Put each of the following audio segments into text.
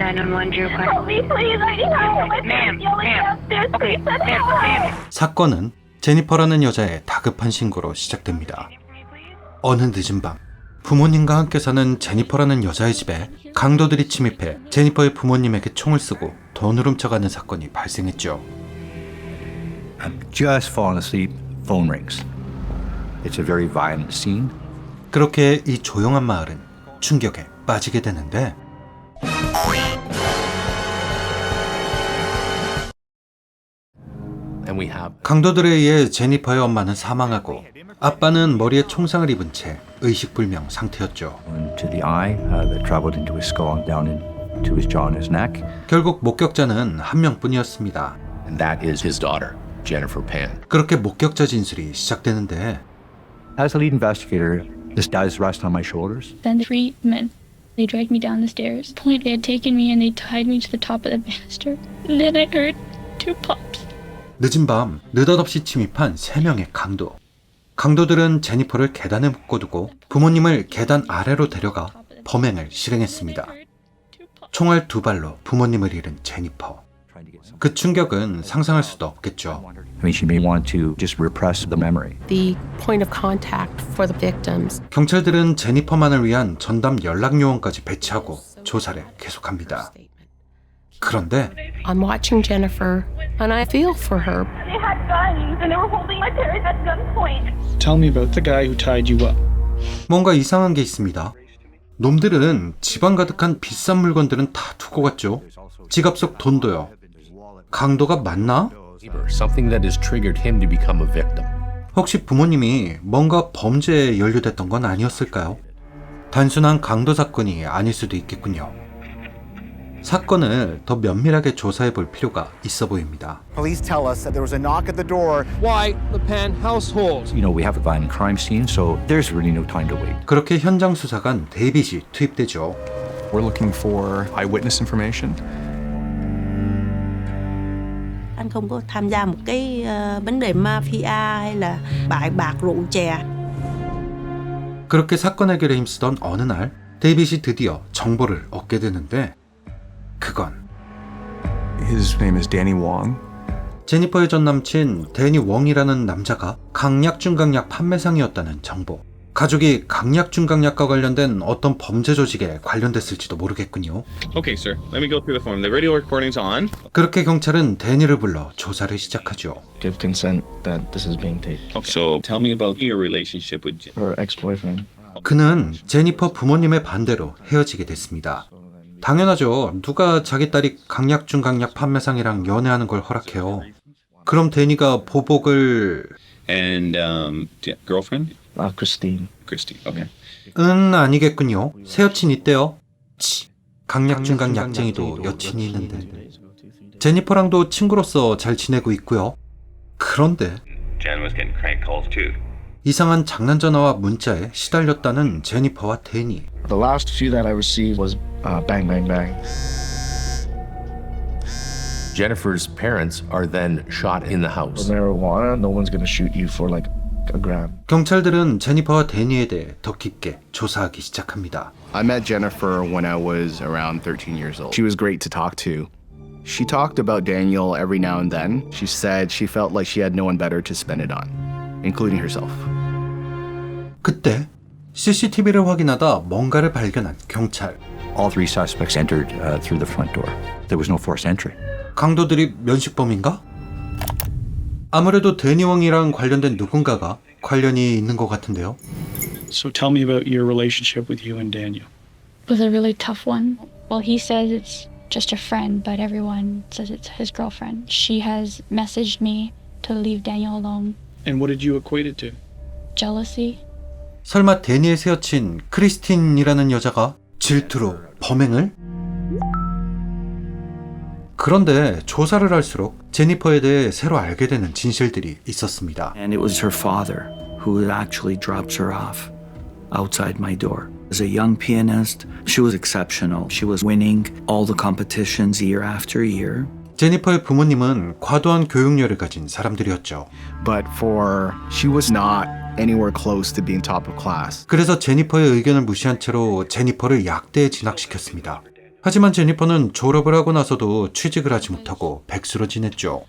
911 Drew Help me, please. I need help. My Ma'am, parents yelling ma'am. downstairs. Okay, Please send ma'am, help. ma'am. 사건은 제니퍼라는 여자의 다급한 신고로 시작됩니다. 어느 늦은 밤, 부모님과 함께 사는 제니퍼라는 여자의 집에 강도들이 침입해 제니퍼의 부모님에게 총을 쏘고 돈을 훔쳐가는 사건이 발생했죠. I'm just falling asleep. Phone rings. It's a very violent scene. 그렇게 이 조용한 마을은 충격에 빠지게 되는데 And we have 강도들에 의해 제니퍼의 엄마는 사망하고 아빠는 머리에 총상을 입은 채 의식불명 상태였죠. Wound to the eye that traveled into his skull and down into his jaw and his neck. 결국 목격자는 한 명뿐이었습니다. and that is his daughter, Jennifer Pan. 그렇게 목격자 진술이 시작되는데 As the lead investigator, this does rest on my shoulders. Then 3 men, they dragged me down the stairs. Point, they had taken me and they tied me to the top of the banister. And then I heard 2 pops. 늦은 밤 느닷없이 침입한 3명의 강도. 강도들은 제니퍼를 계단에 묶어두고 부모님을 계단 아래로 데려가 범행을 실행했습니다. 총알 2발로 부모님을 잃은 제니퍼. 그 충격은 상상할 수도 없겠죠. I mean, she may want to just repress the memory. The point of contact for the victims. 경찰들은 제니퍼만을 위한 전담 연락 요원까지 배치하고 조사를 계속합니다. 그런데 I'm watching Jennifer and I feel for her. They had guns and they were holding my parents at gunpoint. Tell me about the guy who tied you up. 뭔가 이상한 게 있습니다. 놈들은 집안 가득한 비싼 물건들은 다 두고 갔죠. 지갑 속 돈도요. 강도가 맞나? Something that has triggered him to become a victim. 혹시 부모님이 뭔가 범죄에 연루됐던 건 아니었을까요? 단순한 강도 사건이 아닐 수도 있겠군요. 사건을 더 면밀하게 조사해 볼 필요가 있어 보입니다. Police tell us that there was a knock at the door. Why the Pan household? You know, we have a violent crime scene, so there's really no time to wait. 그렇게 현장 수사관 데이빗이 투입되죠. We're looking for eyewitness information. Anh không có tham gia một cái vấn đề mafia hay là bãi bạc rượu chè. 그렇게 사건 해결에 힘쓰던 어느 날 데이빗이 드디어 정보를 얻게 되는데 그건 His name is Danny Wong. 제니퍼의 전 남친 데니 웡이라는 남자가 강약 중강약 판매상이었다는 정보. 가족이 강약 중강약과 관련된 어떤 범죄 조직에 관련됐을지도 모르겠군요. Okay, sir. Let me go through the form. The radio recording's on. 그렇게 경찰은 데니를 불러 조사를 시작하죠. Give consent that this is being taped. Okay. So tell me about your relationship with Her ex-boyfriend. 그는 제니퍼 부모님의 반대로 헤어지게 됐습니다. 당연하죠. 누가 자기 딸이 강약 중강약 판매상이랑 연애하는 걸 허락해요. 그럼 데니가 보복을... and girlfriend? Christine. Christine. Okay. 아니겠군요. 새 여친 있대요. 치, 강약 중강 약쟁이도 여친이 있는데. 제니퍼랑도 친구로서 잘 지내고 있고요. 그런데 Jen was getting crank calls too. 이상한 장난 전화와 문자에 시달렸다는 제니퍼와 데니. The last few that I received was bang, bang, bang. Jennifer's parents are then shot in the house. For marijuana, no one's gonna shoot you for like a gram. 경찰들은 제니퍼와 데니에 대해 더 깊게 조사하기 시작합니다. I met Jennifer when I was around 13 years old. She was great to talk to. She talked about Daniel every now and then. She said she felt like she had no one better to spend it on, including herself. 그때 CCTV를 확인하다 뭔가를 발견한 경찰. All 3 suspects entered through the front door. There was no forced entry. 강도들이 면식범인가? 아무래도 데니 웡이랑 관련된 누군가가 관련이 있는 것 같은데요. So tell me about your relationship with you and Daniel. It was a really tough one. Well, he says it's just a friend, but everyone says it's his girlfriend. She has messaged me to leave Daniel alone. And what did you equate it to? Jealousy. 설마 데니의 새 여친 크리스틴이라는 여자가 질투로 범행을? 그런데 조사를 할수록 제니퍼에 대해 새로 알게 되는 진실들이 있었습니다. And it was her father who actually dropped her off outside my door. As a young pianist, she was exceptional. She was winning all the competitions year after year. 제니퍼의 부모님은 과도한 교육열을 가진 사람들이었죠. But she was not anywhere close to being top of class. 그래서 제니퍼의 의견을 무시한 채로 제니퍼를 약대에 진학시켰습니다. 하지만 제니퍼는 졸업을 하고 나서도 취직을 하지 못하고 백수로 지냈죠.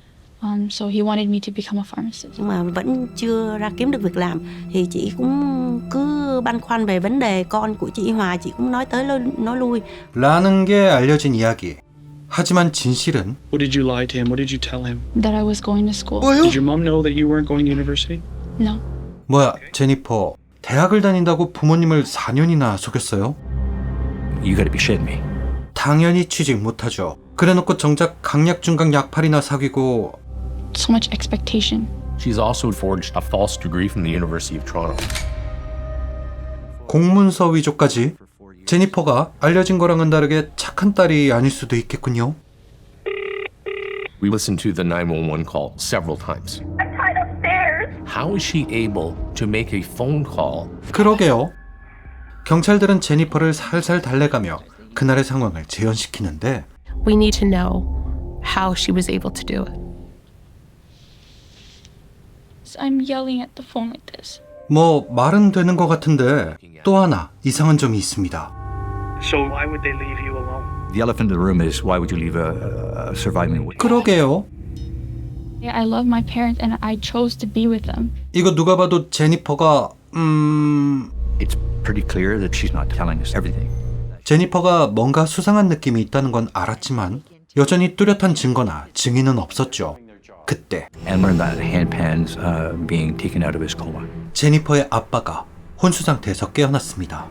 So he wanted me to become a pharmacist. Nhưng mà vẫn chưa ra kiếm được việc làm thì chị cũng cứ băn khoăn về vấn đề con của chị Hòa, chị cũng nói tới nói lui. 라는 게 알려진 이야기. 하지만 진실은 What did you lie to him? What did you tell him? That I was going to school. Did your mom know that you weren't going to university? No. 뭐야, 제니퍼 대학을 다닌다고 부모님을 4년이나 속였어요? You gotta be shitting me. 당연히 취직 못하죠. 그래놓고 정작 강약 중강 약팔이나 사귀고 So much expectation. She's also forged a false degree from the University of Toronto. 공문서 위조까지. 제니퍼가 알려진 거랑은 다르게 착한 딸이 아닐 수도 있겠군요. We listened to the 911 call several times. I'm tied upstairs. How is she able to make a phone call? 그러게요. 경찰들은 제니퍼를 살살 달래가며 그날의 상황을 재현시키는데 We need to know how she was able to do it. So I'm yelling at the phone like this. 뭐 말은 되는 것 같은데 또 하나 이상한 점이 있습니다. So why would they leave you alone? The elephant in the room is why would you leave a surviving witness? 그러게요. Yeah, I love my parents and I chose to be with them. 이거 누가 봐도 제니퍼가 It's pretty clear that she's not telling us everything. 제니퍼가 뭔가 수상한 느낌이 있다는 건 알았지만 여전히 뚜렷한 증거나 증인은 없었죠. 그때 And learned that handpans being taken out of his coma. 제니퍼의 아빠가 혼수 상태에서 깨어났습니다.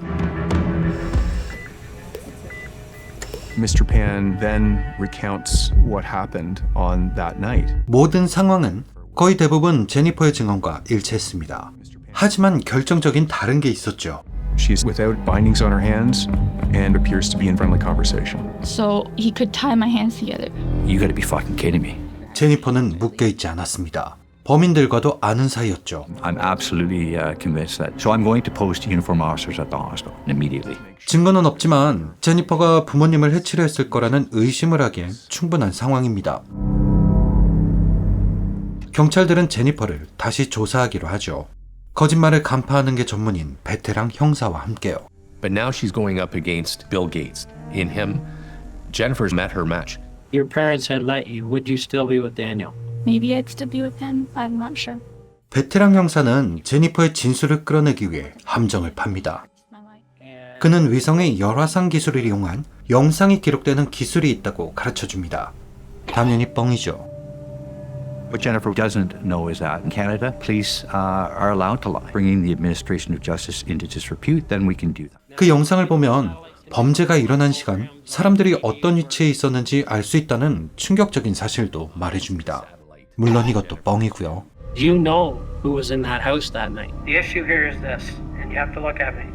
Mr. Pan then recounts what happened on that night. 모든 상황은 거의 대부분 제니퍼의 증언과 일치했습니다. 하지만 결정적인 다른 게 있었죠. She's without bindings on her hands and appears to be in friendly conversation. So he could tie my hands together. You gotta be fucking kidding me. 제니퍼는 묶여있지 않았습니다. 범인들과도 아는 사이였죠. I'm absolutely convinced that. So I'm going to post uniform officers at the hospital immediately. 증거는 없지만 제니퍼가 부모님을 해치려 했을 거라는 의심을 하기엔 충분한 상황입니다. 경찰들은 제니퍼를 다시 조사하기로 하죠. 거짓말을 간파하는 게 전문인 베테랑 형사와 함께요. But now she's going up against Bill Gates. In him, Jennifer's met her match. Your parents had let you. Would you still be with Daniel? Maybe I'd still be with him. I'm not sure. 베테랑 형사는 제니퍼의 진술을 끌어내기 위해 함정을 팝니다. 그는 위성의 열화상 기술을 이용한 영상이 기록되는 기술이 있다고 가르쳐줍니다. 당연히 뻥이죠. What Jennifer doesn't know is that in Canada, police are allowed to lie. Bringing the administration of justice into disrepute, then we can do that. 그 영상을 보면 범죄가 일어난 시간, 사람들이 어떤 위치에 있었는지 알 수 있다는 충격적인 사실도 말해줍니다. 물론 이것도 뻥이고요. You know who was in that house that night. The issue here is this, and you have to look at me.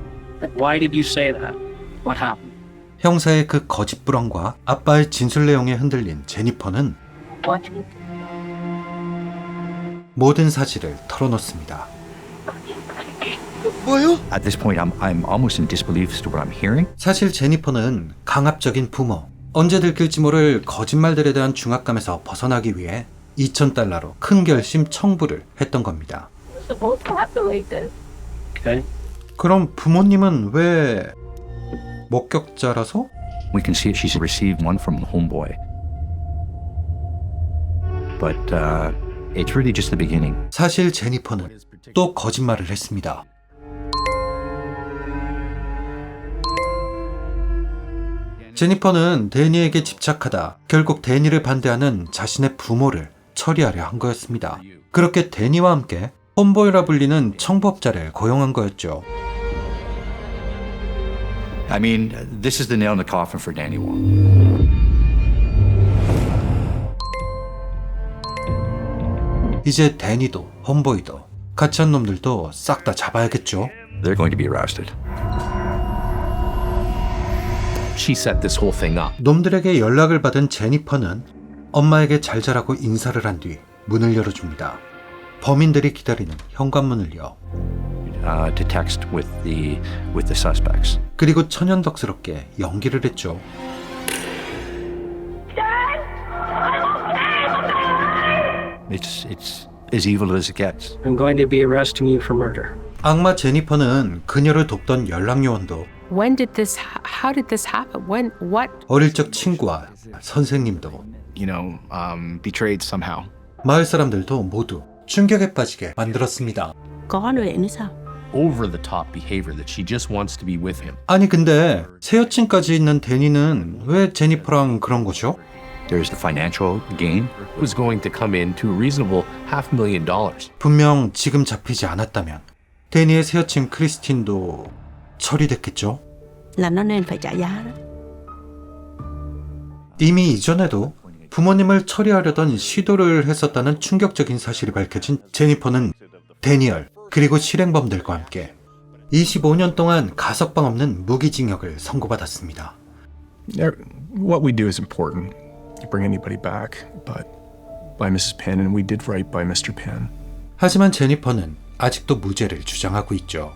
Why did you say that? What happened? 형사의 그 거짓 불안과 아빠의 진술 내용에 흔들린 제니퍼는 What? 모든 사실을 털어놓습니다. At this point, I'm almost in disbelief as to what I'm hearing. 사실 제니퍼는 강압적인 부모, 언제 들킬지 모를 거짓말들에 대한 중압감에서 벗어나기 위해 $2,000로 큰 결심 청부를 했던 겁니다. Supposed to have to like this. Okay. 그럼 부모님은 왜 목격자라서? We can see she's received one from the homeboy. But it's really just the beginning. 사실 제니퍼는 또 거짓말을 했습니다. 제니퍼는 데니에게 집착하다 결국 데니를 반대하는 자신의 부모를 처리하려 한 거였습니다. 그렇게 데니와 함께 홈보이라 불리는 청부업자를 고용한 거였죠. I mean, this is the nail in the coffin for Danny Wong. 이제 데니도 홈보이도 같이 한 놈들도 싹 다 잡아야겠죠. They're going to be arrested. She set this whole thing up. 놈들에게 연락을 받은 제니퍼는 엄마에게 잘 자라고 인사를 한 뒤 문을 열어줍니다. 범인들이 기다리는 현관문을요. To text with the suspects. 그리고 천연덕스럽게 연기를 했죠. It's as evil as it gets. I'm going to be arresting you for murder. 악마 제니퍼는 그녀를 돕던 연락 요원도 When did this, how did this happen? When, what? 어릴 적 친구와 선생님도 betrayed somehow. 마을 사람들도 모두 충격에 빠지게 만들었습니다. Có nữa nữa sao? Over the top behavior that she just wants to be with him. 아니 근데 새 여친까지 있는 데니는 왜 제니퍼랑 그런 거죠? There's the financial gain. It was going to come in to a reasonable $500,000. 분명 지금 잡히지 않았다면 데니의 새 여친 크리스틴도 처리됐겠죠? Là nó nên phải trả giá đó. 이미 이전에도 부모님을 처리하려던 시도를 했었다는 충격적인 사실이 밝혀진 제니퍼는 데니얼 그리고 실행범들과 함께 25년 동안 가석방 없는 무기징역을 선고받았습니다. What we do is important. Bring anybody back, but by Mrs. Pan, and we did right by Mr. Pan. 하지만 제니퍼는 아직도 무죄를 주장하고 있죠.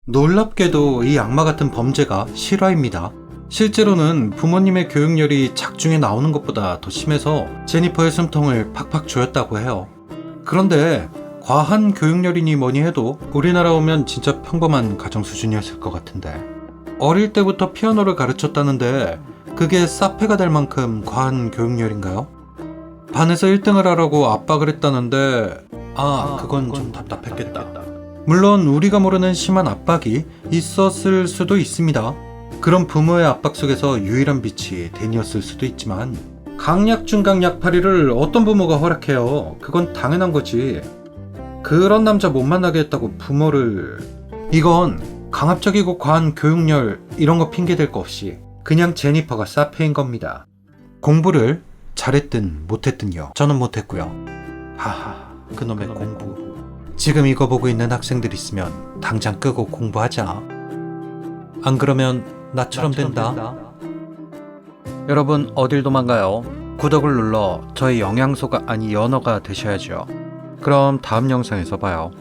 놀랍게도 이 악마 같은 범죄가 실화입니다. 실제로는 부모님의 교육열이 작중에 나오는 것보다 더 심해서 제니퍼의 숨통을 팍팍 조였다고 해요. 그런데 과한 교육열이니 뭐니 해도 우리나라 오면 진짜 평범한 가정 수준이었을 것 같은데 어릴 때부터 피아노를 가르쳤다는데 그게 사페가 될 만큼 과한 교육열인가요? 반에서 1등을 하라고 압박을 했다는데 그건 좀 답답했겠다. 물론 우리가 모르는 심한 압박이 있었을 수도 있습니다. 그런 부모의 압박 속에서 유일한 빛이 데니였을 수도 있지만 강약 중 강약 파리를 어떤 부모가 허락해요. 그건 당연한 거지. 그런 남자 못 만나게 했다고 부모를... 이건 강압적이고 과한 교육열 이런 거 핑계댈 거 없이 그냥 제니퍼가 사페인 겁니다. 공부를 잘했든 못했든요. 저는 못했고요. 하하, 그놈의 공부. 지금 이거 보고 있는 학생들 있으면 당장 끄고 공부하자. 안 그러면 나처럼 된다. 여러분 어딜 도망가요? 구독을 눌러 저의 영양소가 아니 연어가 되셔야죠. 그럼 다음 영상에서 봐요.